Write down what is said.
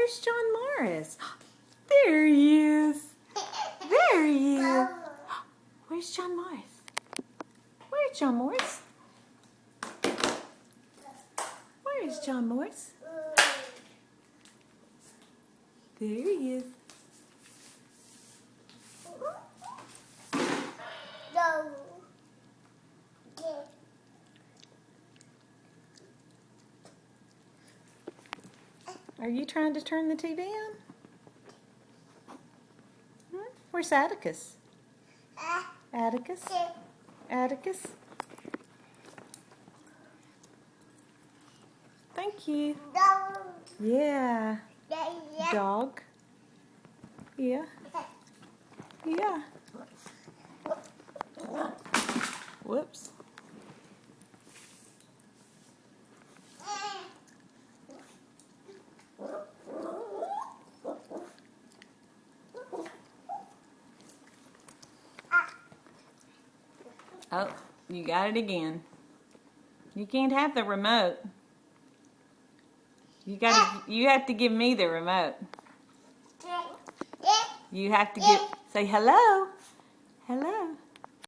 Where's John Morris? There he is. There he is. Where's John Morris? Where's John Morris? Where's John Morris? There he is. Are you trying to turn the TV on? Where's Atticus? Atticus? Atticus? Thank you. Yeah. Dog. Yeah. Yeah. Whoops. Oh, you got it again. You can't have the remote. You have to give me the remote. You have to say hello. Hello.